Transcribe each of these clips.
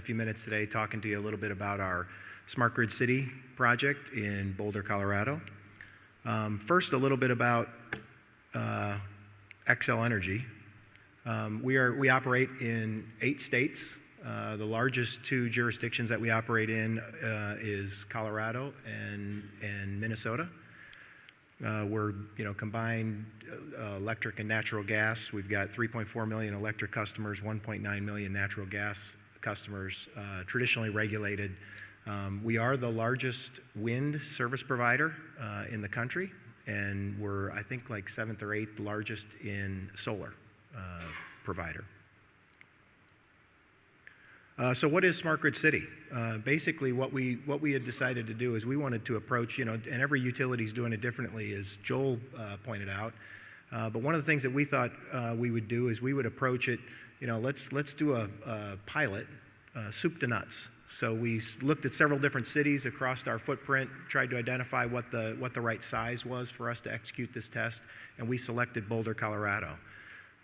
few minutes today talking to you a little bit about our Smart Grid City project in Boulder, Colorado. First, a little bit about Xcel Energy. We operate in 8 states. The largest 2 jurisdictions that we operate in is Colorado and Minnesota. We're combined electric and natural gas. We've got 3.4 million electric customers, 1.9 million natural gas customers, traditionally regulated. We are the largest wind service provider in the country, and we're, I think, like 7th or 8th largest in solar provider. So what is Smart Grid City? Basically, what we had decided to do is we wanted to approach, and every utility is doing it differently, as Joel pointed out. But one of the things that we thought we would do is we would approach it, let's do a pilot, soup to nuts. So we looked at several different cities across our footprint, tried to identify what the right size was for us to execute this test, and we selected Boulder, Colorado.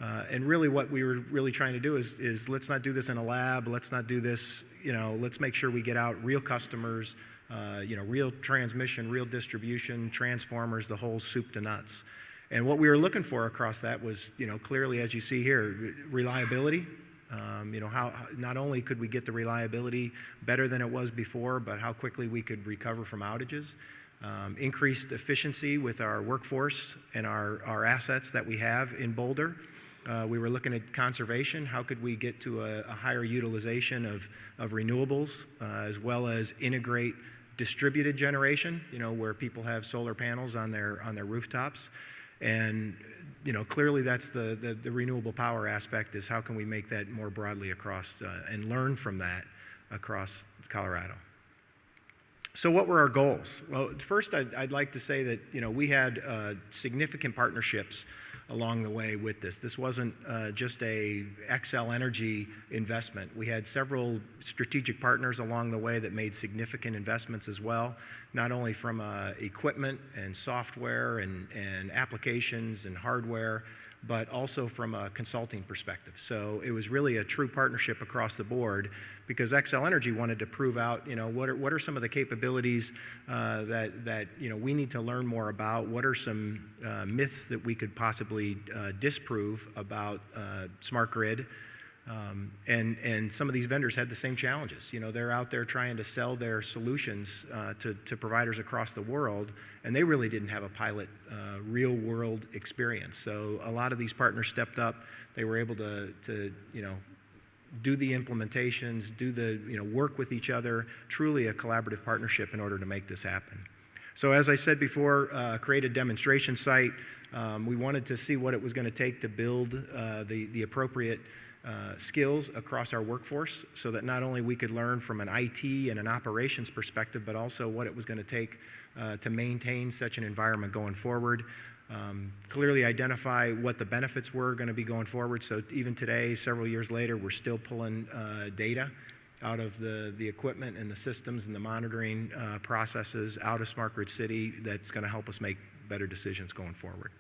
And really what we were really trying to do is let's not do this in a lab, let's not do this, let's make sure we get out real customers, real transmission, real distribution, transformers, the whole soup to nuts. And what we were looking for across that was, clearly, as you see here, reliability. How not only could we get the reliability better than it was before, but how quickly we could recover from outages. Increased efficiency with our workforce and our assets that we have in Boulder. We were looking at conservation. How could we get to a higher utilization of renewables, as well as integrate distributed generation, where people have solar panels on their rooftops. And clearly that's the renewable power aspect, is how can we make that more broadly across and learn from that across Colorado. So what were our goals? Well, first I'd like to say that we had significant partnerships along the way with this. This wasn't just a Xcel Energy investment. We had several strategic partners along the way that made significant investments as well, not only from equipment and software and applications and hardware, but also from a consulting perspective. So it was really a true partnership across the board, because Xcel Energy wanted to prove out, what are some of the capabilities that we need to learn more about. What are some myths that we could possibly disprove about smart grid? And some of these vendors had the same challenges. They're out there trying to sell their solutions to providers across the world, and they really didn't have a pilot real world experience. So a lot of these partners stepped up. They were able to do the implementations, do the work with each other, truly a collaborative partnership in order to make this happen. So as I said before, create a demonstration site. We wanted to see what it was going to take to build the appropriate skills across our workforce, so that not only we could learn from an IT and an operations perspective, but also what it was going to take to maintain such an environment going forward. Clearly identify what the benefits were going to be going forward. So even today, several years later, we're still pulling data out of the equipment and the systems and the monitoring processes out of Smart Grid City that's going to help us make better decisions going forward.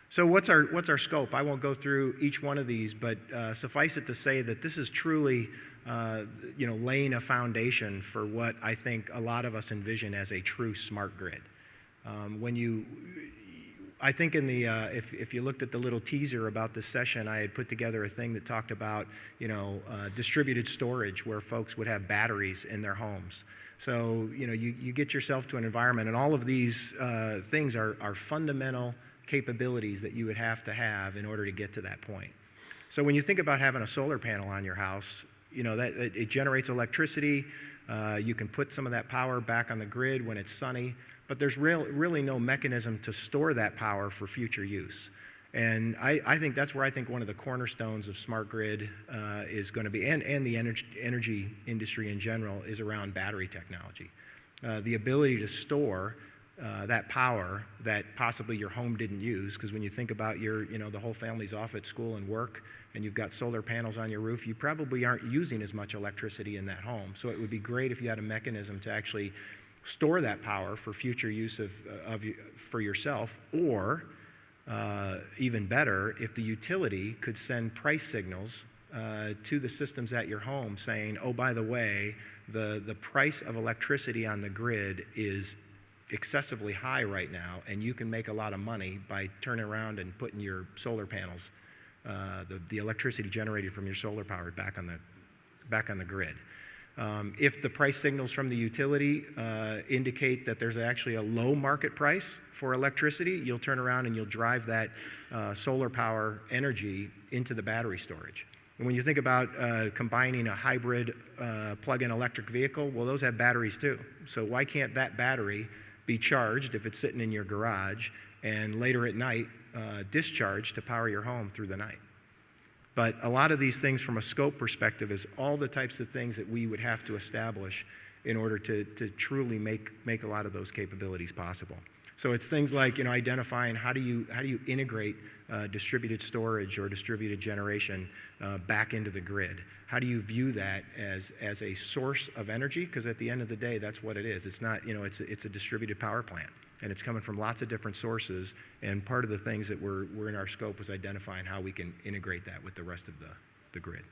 So what's our scope? I won't go through each one of these, but suffice it to say that this is truly laying a foundation for what I think a lot of us envision as a true smart grid. I think in the if you looked at the little teaser about this session, I had put together a thing that talked about distributed storage, where folks would have batteries in their homes. So you get yourself to an environment, and all of these things are fundamental capabilities that you would have to have in order to get to that point. So when you think about having a solar panel on your house, that it generates electricity. You can put some of that power back on the grid when it's sunny, but there's really no mechanism to store that power for future use. And I think that's where I think one of the cornerstones of smart grid is going to be, and the energy industry in general, is around battery technology. The ability to store that power that possibly your home didn't use, because when you think about the whole family's off at school and work, and you've got solar panels on your roof, you probably aren't using as much electricity in that home. So it would be great if you had a mechanism to actually store that power for future use for yourself, or even better, if the utility could send price signals to the systems at your home saying, oh, by the way, the price of electricity on the grid is excessively high right now, and you can make a lot of money by turning around and putting your solar panels, the electricity generated from your solar power back on the grid. If the price signals from the utility indicate that there's actually a low market price for electricity, you'll turn around and you'll drive that solar power energy into the battery storage. And when you think about combining a hybrid plug-in electric vehicle, well, those have batteries too. So why can't that battery be charged if it's sitting in your garage and later at night discharged to power your home through the night? But a lot of these things from a scope perspective is all the types of things that we would have to establish in order to truly make a lot of those capabilities possible. So it's things like, you know, identifying how do you integrate distributed storage or distributed generation back into the grid? How do you view that as a source of energy? Because at the end of the day, that's what it is. It's not, you know, it's a distributed power plant, and it's coming from lots of different sources. And part of the things that were in our scope was identifying how we can integrate that with the rest of the grid.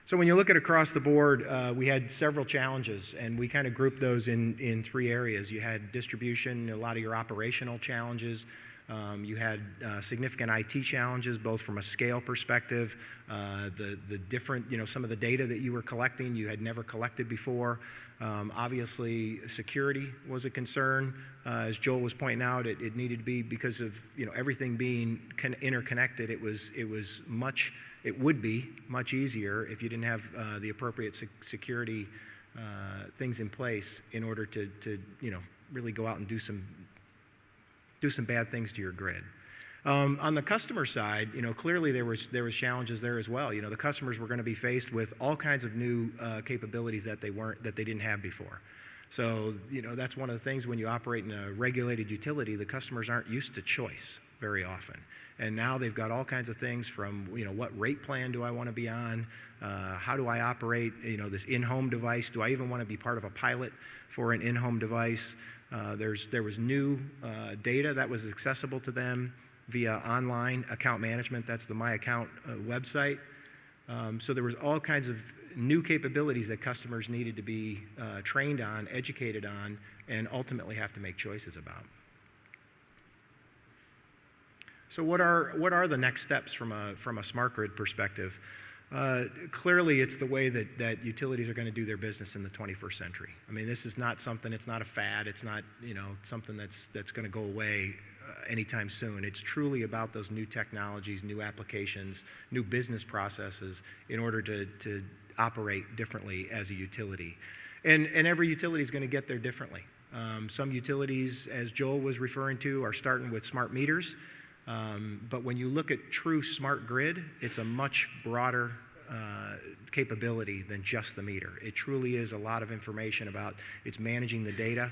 So when you look at across the board, we had several challenges, and we kind of grouped those in three areas. You had distribution, a lot of your operational challenges. You had significant IT challenges, both from a scale perspective, the different, you know, some of the data that you were collecting you had never collected before. Obviously, security was a concern. As Joel was pointing out, it needed to be, because of, you know, everything being interconnected. It would be much easier if you didn't have the appropriate security things in place in order to you know, really go out and do some bad things to your grid. On the customer side, you know, clearly there was challenges there as well. You know, the customers were going to be faced with all kinds of new capabilities that they didn't have before. So, you know, that's one of the things when you operate in a regulated utility, the customers aren't used to choice very often. And now they've got all kinds of things from, you know, what rate plan do I want to be on? How do I operate, you know, this in-home device? Do I even want to be part of a pilot for an in-home device? There was new data that was accessible to them via online account management. That's the My Account website. So there was all kinds of new capabilities that customers needed to be trained on, educated on, and ultimately have to make choices about. So what are the next steps from a smart grid perspective? Clearly, it's the way that utilities are going to do their business in the 21st century. I mean, this is not something, it's not a fad, it's not, you know, something that's going to go away anytime soon. It's truly about those new technologies, new applications, new business processes in order to operate differently as a utility. And every utility is going to get there differently. Some utilities, as Joel was referring to, are starting with smart meters. But when you look at true smart grid, it's a much broader capability than just the meter. It truly is a lot of information about, it's managing the data,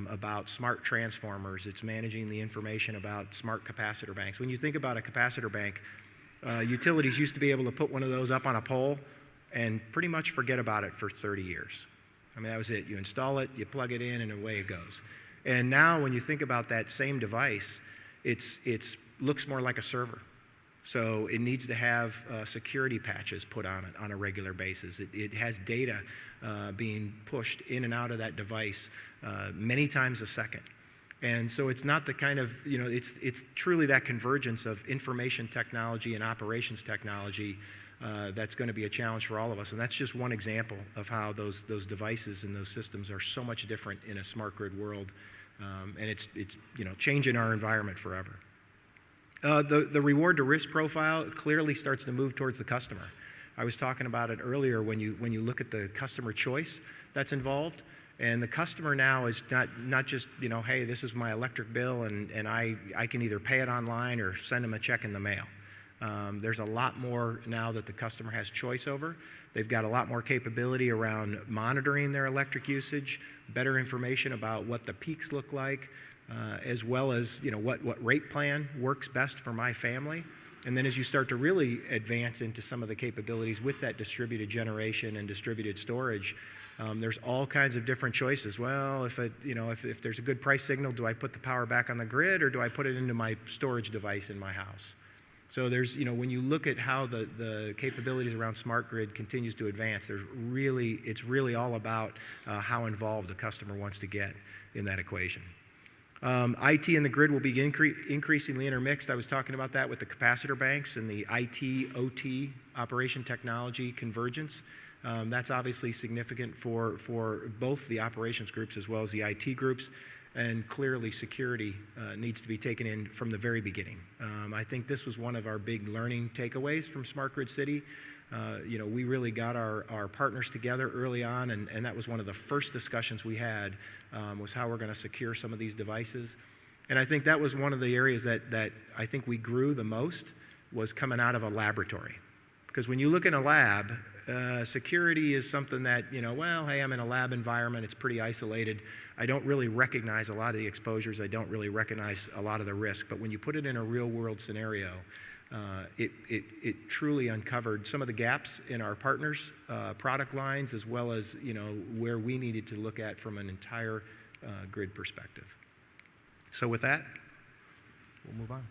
about smart transformers, it's managing the information about smart capacitor banks. When you think about a capacitor bank, utilities used to be able to put one of those up on a pole and pretty much forget about it for 30 years. I mean, that was it. You install it, you plug it in, and away it goes. And now when you think about that same device, it looks more like a server. So it needs to have security patches put on it on a regular basis. It has data being pushed in and out of that device many times a second. And so it's not the kind of, you know, it's truly that convergence of information technology and operations technology that's going to be a challenge for all of us. And that's just one example of how those devices and those systems are so much different in a smart grid world. And it's you know, changing our environment forever. The reward to risk profile clearly starts to move towards the customer. I was talking about it earlier when you look at the customer choice that's involved. And the customer now is not just, you know, hey, this is my electric bill and I can either pay it online or send them a check in the mail. There's a lot more now that the customer has choice over. They've got a lot more capability around monitoring their electric usage, better information about what the peaks look like, as well as, you know, what rate plan works best for my family. And then as you start to really advance into some of the capabilities with that distributed generation and distributed storage, there's all kinds of different choices. Well, if there's a good price signal, do I put the power back on the grid or do I put it into my storage device in my house? So there's, when you look at how the capabilities around smart grid continues to advance, it's really all about how involved the customer wants to get in that equation. IT and the grid will be increasingly intermixed. I was talking about that with the capacitor banks and the IT, OT, operation technology convergence. That's obviously significant for both the operations groups as well as the IT groups. And clearly security needs to be taken in from the very beginning. I think this was one of our big learning takeaways from Smart Grid City. We really got our partners together early on, and that was one of the first discussions we had, was how we're going to secure some of these devices. And I think that was one of the areas that I think we grew the most, was coming out of a laboratory. Because when you look in a lab, security is something that, hey, I'm in a lab environment, it's pretty isolated. I don't really recognize a lot of the exposures. I don't really recognize a lot of the risk. But when you put it in a real world scenario, it truly uncovered some of the gaps in our partners' product lines, as well as, where we needed to look at from an entire grid perspective. So with that, we'll move on.